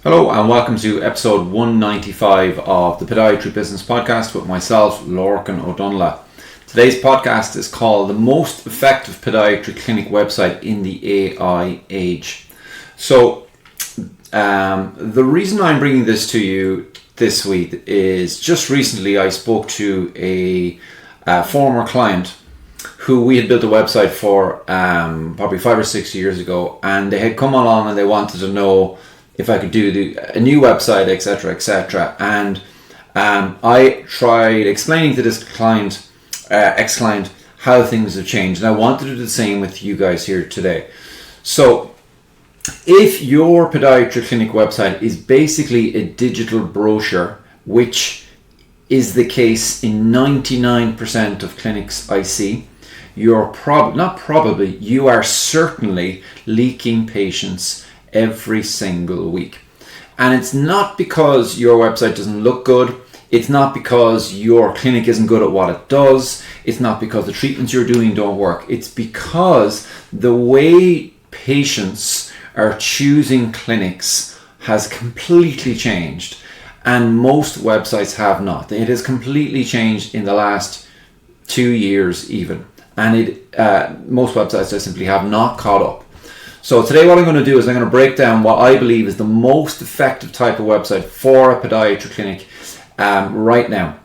Hello and welcome to episode 195 of the Podiatry Business Podcast with myself, Lorcan O'Donnell. Today's podcast is called The Most Effective Podiatry Clinic Website in the AI Age. So the reason I'm bringing this to you this week is just recently I spoke to a former client who we had built a website for probably 5 or 6 years ago, and they had come along and they wanted to know if I could do a new website, etc., etc. And I tried explaining to this client, ex-client, how things have changed. And I want to do the same with you guys here today. So if your podiatry clinic website is basically a digital brochure, which is the case in 99% of clinics I see, you are certainly leaking patients every single week. And it's not because your website doesn't look good, it's not because your clinic isn't good at what it does, it's not because the treatments you're doing don't work, it's because the way patients are choosing clinics has completely changed, and most websites have not. It has completely changed in the last 2 years even, and most websites just simply have not caught up. So today what I'm going to do is I'm going to break down what I believe is the most effective type of website for a podiatry clinic right now.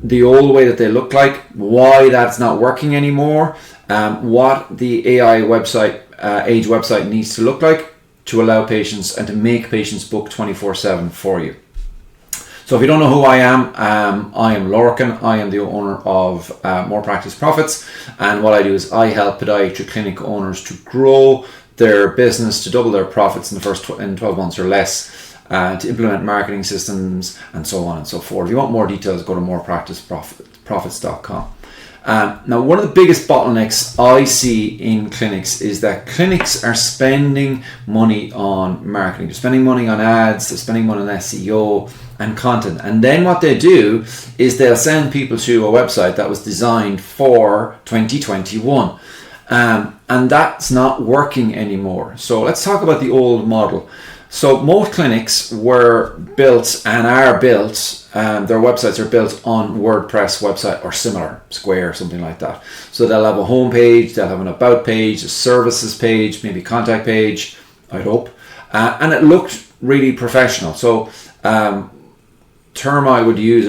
The old way that they look like, why that's not working anymore, what the AI website, age website needs to look like to allow patients and to make patients book 24/7 for you. So if you don't know who I am Lorcan. I am the owner of More Practice Profits, and what I do is I help podiatry clinic owners to grow their business, to double their profits in the first 12 months or less, to implement marketing systems and so on and so forth. If you want more details, go to morepracticeprofits.com. Now, one of the biggest bottlenecks I see in clinics is that clinics are spending money on marketing. They're spending money on ads, they're spending money on SEO and content. And then what they do is they'll send people to a website that was designed for 2021. And that's not working anymore. So let's talk about the old model. So most clinics were built and are built, their websites are built on WordPress website or similar, Square, something like that. So they'll have a home page, they'll have an about page, a services page, maybe contact page, I hope. And it looked really professional. So a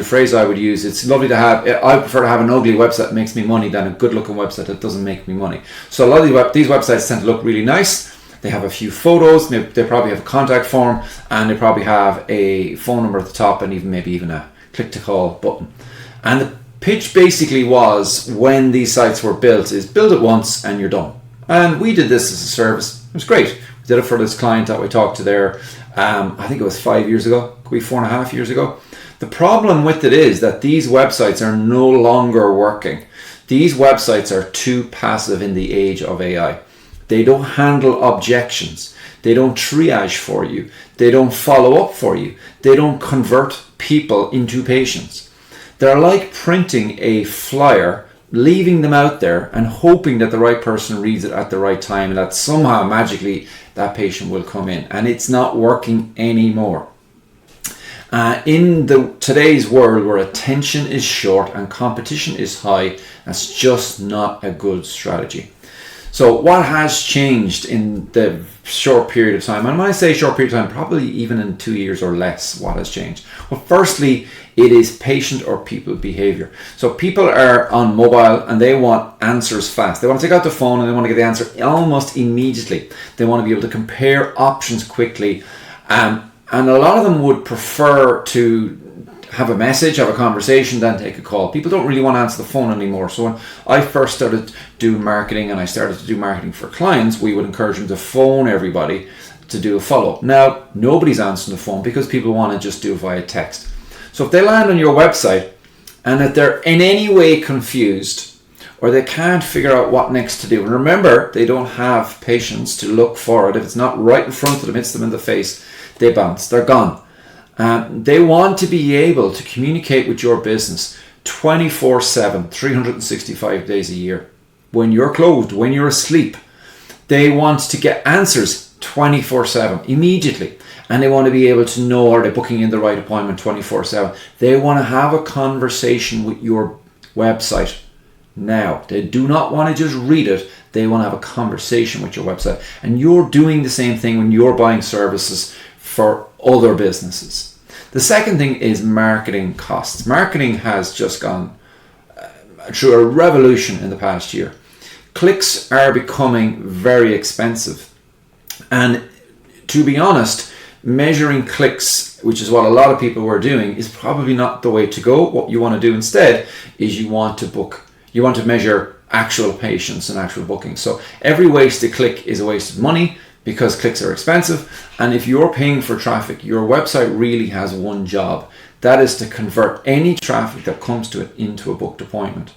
phrase I would use, it's lovely to have, I prefer to have an ugly website that makes me money than a good looking website that doesn't make me money. So a lot of these websites tend to look really nice. They have a few photos, they probably have a contact form, and they probably have a phone number at the top and maybe even a click to call button. And the pitch basically was, when these sites were built, is build it once and you're done. And we did this as a service. It was great. We did it for this client that we talked to there, I think it was 5 years ago, could be 4.5 years ago. The problem with it is that these websites are no longer working. These websites are too passive in the age of AI. They don't handle objections. They don't triage for you. They don't follow up for you. They don't convert people into patients. They're like printing a flyer, leaving them out there and hoping that the right person reads it at the right time and that somehow magically that patient will come in. And it's not working anymore. In today's world where attention is short and competition is high, that's just not a good strategy. So what has changed in the short period of time? And when I say short period of time, probably even in 2 years or less, what has changed? Well, firstly, it is patient or people behavior. So people are on mobile and they want answers fast. They want to take out the phone and they want to get the answer almost immediately. They want to be able to compare options quickly. And a lot of them would prefer to have a message, have a conversation, than take a call. People don't really want to answer the phone anymore. So when I first started doing marketing and I started to do marketing for clients, we would encourage them to phone everybody to do a follow-up. Now, nobody's answering the phone because people want to just do it via text. So if they land on your website and that they're in any way confused or they can't figure out what next to do, and remember, they don't have patience to look for it. If it's not right in front of them, hits them in the face, they bounce, they're gone. They want to be able to communicate with your business 24/7, 365 days a year. When you're closed, when you're asleep, they want to get answers 24/7 immediately, and they want to be able to know, are they booking in the right appointment 24/7. They want to have a conversation with your website now. They do not want to just read it, they want to have a conversation with your website. And you're doing the same thing when you're buying services for other businesses. The second thing is marketing costs. Marketing has just gone through a revolution in the past year. Clicks are becoming very expensive. And to be honest, measuring clicks, which is what a lot of people were doing, is probably not the way to go. What you want to do instead is you want to measure actual patients and actual bookings. So every wasted click is a waste of money because clicks are expensive. And if you're paying for traffic, your website really has one job. That is to convert any traffic that comes to it into a booked appointment.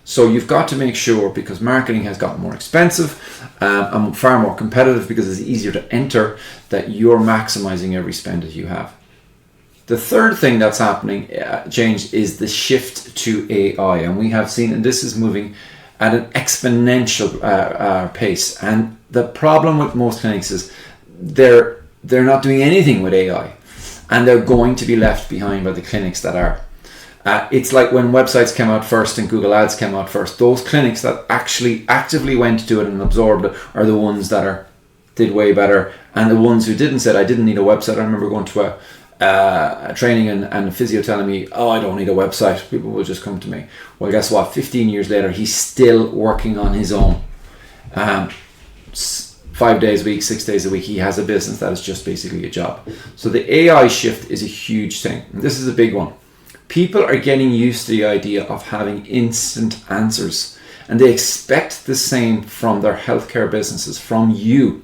So you've got to make sure, because marketing has gotten more expensive and far more competitive because it's easier to enter, that you're maximizing every spend that you have. The third thing that's happening, change, is the shift to AI. And we have seen, and this is moving at an exponential pace. And the problem with most clinics is they're not doing anything with AI. And they're going to be left behind by the clinics that are. It's like when websites came out first and Google Ads came out first. Those clinics that actually actively went to it and absorbed it are the ones that did way better. And the ones who didn't said, I didn't need a website. I remember going to a training and a physio telling me, oh, I don't need a website. People will just come to me. Well, guess what? 15 years later, he's still working on his own. 5 days a week, 6 days a week, he has a business that is just basically a job. So the AI shift is a huge thing. And this is a big one. People are getting used to the idea of having instant answers, and they expect the same from their healthcare businesses, from you,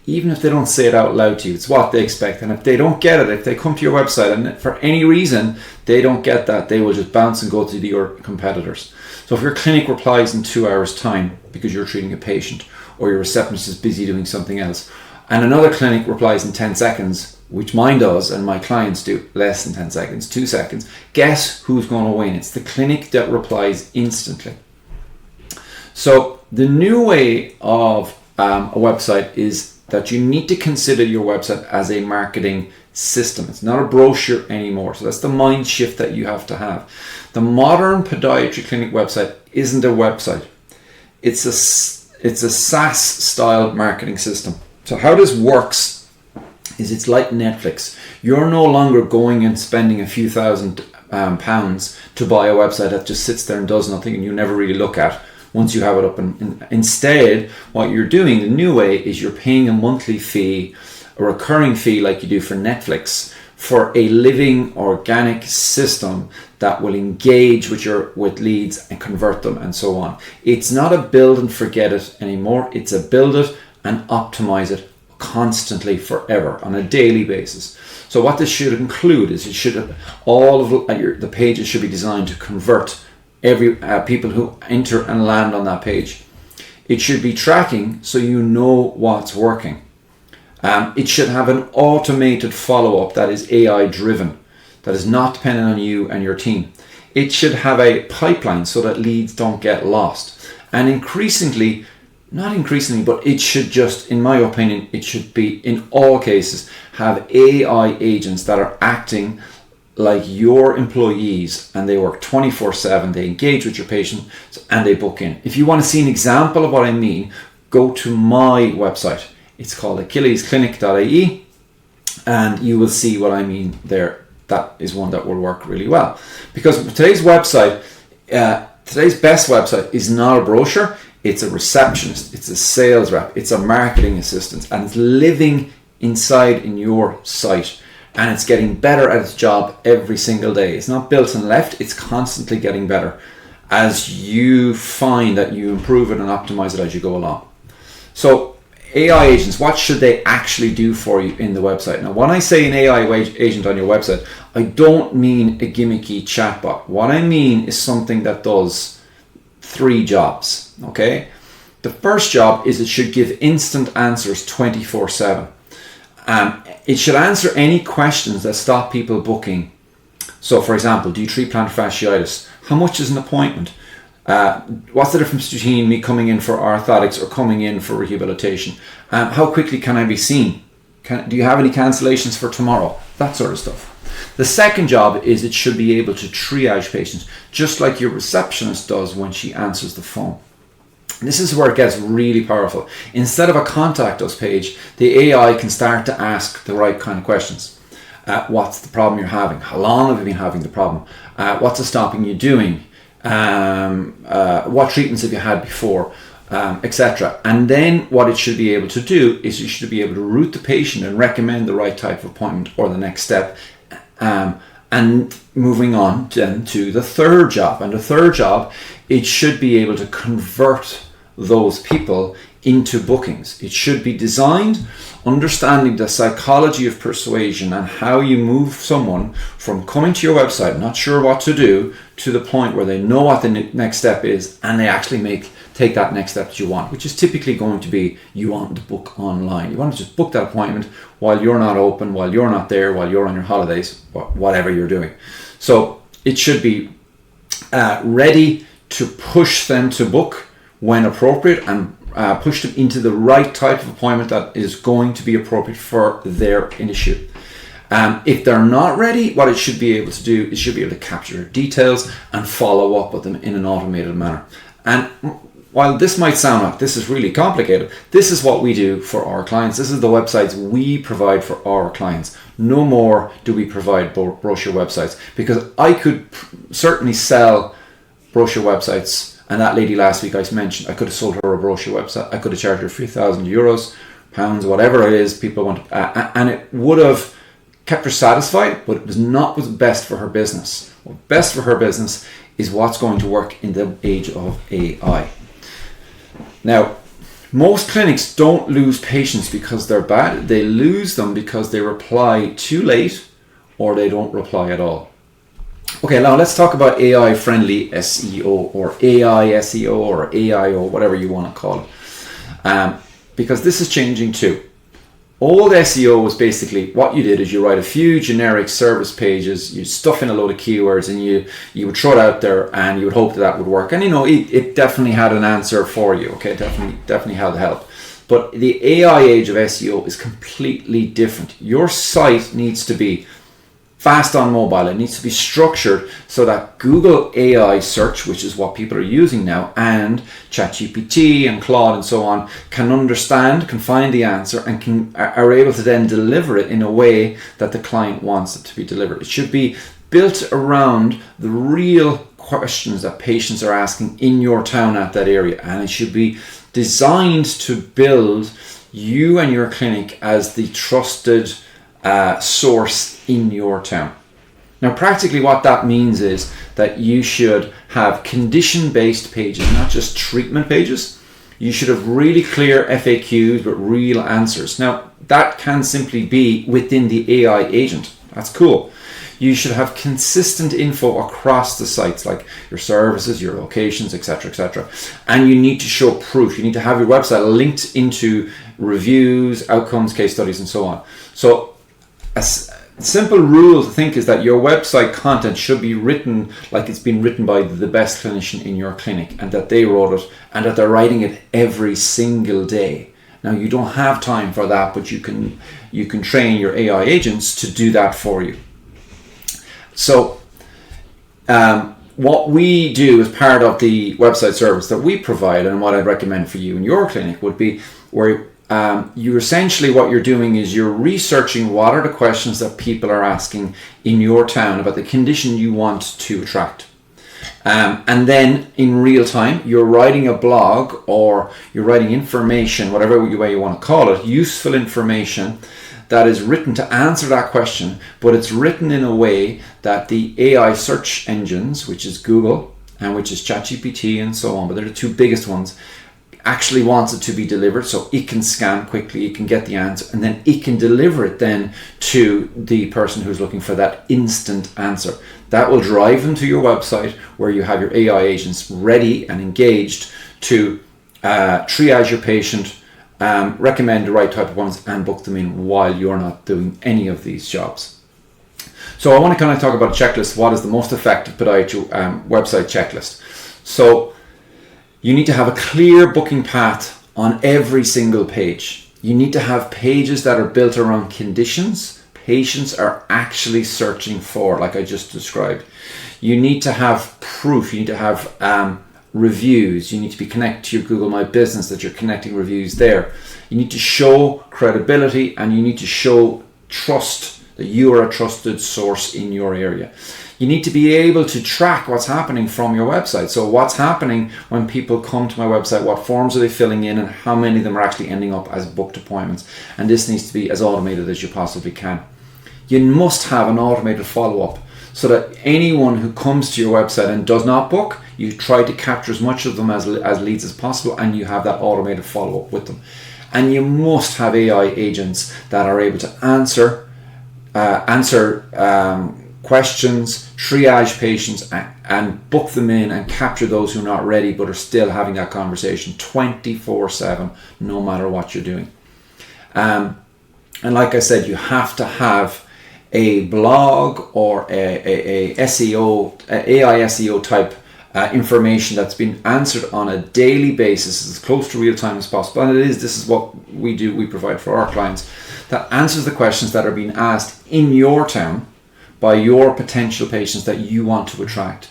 even if they don't say it out loud to you. It's what they expect. And if they don't get it, if they come to your website and for any reason they don't get that, they will just bounce and go to your competitors. So if your clinic replies in 2 hours time because you're treating a patient, or your receptionist is busy doing something else, and another clinic replies in 10 seconds, which mine does and my clients do less than 10 seconds, 2 seconds, guess who's going to win? It's the clinic that replies instantly. So the new way of a website is that you need to consider your website as a marketing system. It's not a brochure anymore. So that's the mind shift that you have to have. The modern podiatry clinic website isn't a website. It's a SaaS style marketing system. So how this works is it's like Netflix. You're no longer going and spending a few thousand pounds to buy a website that just sits there and does nothing and you never really look at once you have it up. And instead, what you're doing the new way is you're paying a monthly fee, a recurring fee like you do for Netflix, for a living organic system that will engage with leads and convert them and so on. It's not a build and forget it anymore. It's a build it and optimize it constantly, forever, on a daily basis. So what this should include is all of the pages should be designed to convert every people who enter and land on that page. It should be tracking so you know what's working. It should have an automated follow-up that is AI driven, that is not dependent on you and your team. It should have a pipeline so that leads don't get lost. And not increasingly, but it should just, in my opinion, it should be, in all cases, have AI agents that are acting like your employees, and they work 24/7, they engage with your patient, and they book in. If you want to see an example of what I mean, go to my website. It's called achillesclinic.ie, and you will see what I mean there. That is one that will work really well. Because today's website, today's best website is not a brochure, it's a receptionist, it's a sales rep, it's a marketing assistant, and it's living inside in your site. And it's getting better at its job every single day. It's not built and left, it's constantly getting better as you find that you improve it and optimize it as you go along. So AI agents, what should they actually do for you in the website? Now, when I say an AI agent on your website, I don't mean a gimmicky chatbot. What I mean is something that does 3 jobs, okay? The first job is it should give instant answers 24/7. It should answer any questions that stop people booking. So, for example, do you treat plantar fasciitis? How much is an appointment? What's the difference between me coming in for orthotics or coming in for rehabilitation? How quickly can I be seen? Do you have any cancellations for tomorrow? That sort of stuff. The second job is it should be able to triage patients, just like your receptionist does when she answers the phone. This is where it gets really powerful. Instead of a contact us page, the AI can start to ask the right kind of questions. What's the problem you're having? How long have you been having the problem? What's it stopping you doing? What treatments have you had before? Etc. And then what it should be able to do is you should be able to route the patient and recommend the right type of appointment or the next step. And moving on then to the third job. And the third job, it should be able to convert those people into bookings. It should be designed understanding the psychology of persuasion and how you move someone from coming to your website, not sure what to do, to the point where they know what the next step is and they actually take that next step that you want, which is typically going to be you want to book online. You want to just book that appointment while you're not open, while you're not there, while you're on your holidays, whatever you're doing. So it should be ready to push them to book when appropriate and push them into the right type of appointment that is going to be appropriate for their issue. If they're not ready, what it should be able to do is should be able to capture details and follow up with them in an automated manner. And while this might sound like this is really complicated, this is what we do for our clients. This is the websites we provide for our clients. No more do we provide brochure websites, because I could certainly sell brochure websites. And that lady last week I mentioned, I could have sold her a brochure website. I could have charged her €3,000, pounds, whatever it is people want, and it would have kept her satisfied, but it was not what's best for her business. What's best for her business is what's going to work in the age of AI. Now, most clinics don't lose patients because they're bad. They lose them because they reply too late or they don't reply at all. Okay, now let's talk about AI-friendly SEO or AI SEO or AIO, whatever you want to call it, because this is changing too. Old SEO was basically what you did is you write a few generic service pages, you stuff in a load of keywords, and you would throw it out there, and you would hope that would work. And it definitely had an answer for you. Okay, definitely had help. But the AI age of SEO is completely different. Your site needs to be fast on mobile. It needs to be structured so that Google AI search, which is what people are using now, and ChatGPT and Claude and so on, can understand, can find the answer, and are able to then deliver it in a way that the client wants it to be delivered. It should be built around the real questions that patients are asking in your town at that area, and it should be designed to build you and your clinic as the trusted source in your town. Now, practically what that means is that you should have condition-based pages, not just treatment pages. You should have really clear FAQs with real answers. Now, that can simply be within the AI agent. That's cool. You should have consistent info across the sites, like your services, your locations, etc., etc. And you need to show proof. You need to have your website linked into reviews, outcomes, case studies, and so on. So a simple rule to think is that your website content should be written like it's been written by the best clinician in your clinic, and that they wrote it, and that they're writing it every single day. Now, you don't have time for that, but you can train your AI agents to do that for you. So what we do as part of the website service that we provide, and what I'd recommend for you in your clinic, would be where you essentially, what you're doing is you're researching what are the questions that people are asking in your town about the condition you want to attract. And then in real time, you're writing a blog, or you're writing information, whatever way you want to call it, useful information that is written to answer that question, but it's written in a way that the AI search engines, which is Google and which is ChatGPT and so on, but they're the two biggest ones, actually wants it to be delivered, so it can scan quickly, it can get the answer, and then it can deliver it then to the person who's looking for that instant answer. That will drive them to your website, where you have your AI agents ready and engaged to triage your patient, recommend the right type of ones, and book them in while you're not doing any of these jobs. So I want to kind of talk about a checklist. What is the most effective podiatry website checklist? So You need to have a clear booking path on every single page. You need to have pages that are built around conditions patients are actually searching for, like I just described. You need to have proof. You need to have reviews. You need to be connected to your Google My Business, that you're connecting reviews there. You need to show credibility, and you need to show trust, that you are a trusted source in your area. You need to be able to track what's happening from your website. So what's happening when people come to my website, what forms are they filling in, and how many of them are actually ending up as booked appointments. And this needs to be as automated as you possibly can. You must have an automated follow-up, so that anyone who comes to your website and does not book, you try to capture as much of them as leads as possible, and you have that automated follow-up with them. And you must have AI agents that are able to answer questions, triage patients, and book them in and capture those who are not ready but are still having that conversation 24/7, no matter what you're doing. And like I said, you have to have a blog or a SEO, AI SEO type information that's been answered on a daily basis, as close to real time as possible. And this is what we do, we provide for our clients, that answers the questions that are being asked in your town by your potential patients that you want to attract,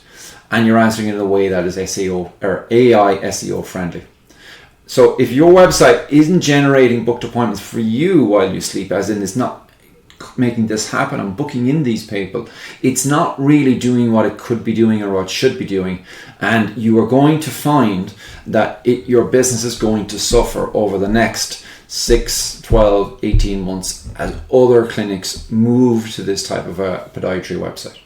and you're answering in a way that is SEO or AI SEO friendly. So if your website isn't generating booked appointments for you while you sleep, as in it's not making this happen and booking in these people, it's not really doing what it could be doing or what it should be doing, and you are going to find that your business is going to suffer over the next 6, 12, 18 months as other clinics move to this type of a podiatry website.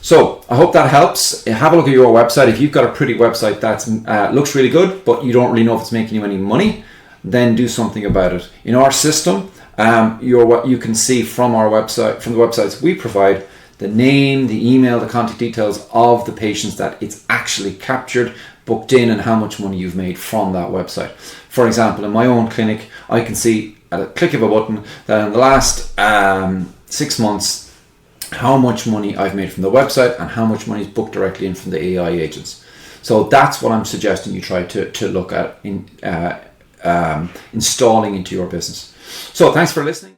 So I hope that helps. Have a look at your website. If you've got a pretty website that looks really good, but you don't really know if it's making you any money, then do something about it. In our system, what you can see from our website, from the websites we provide, the name, the email, the contact details of the patients that it's actually captured, booked in, and how much money you've made from that website. For example, in my own clinic, I can see at a click of a button that in the last 6 months, how much money I've made from the website and how much money is booked directly in from the AI agents. So that's what I'm suggesting you try to look at in installing into your business. So thanks for listening.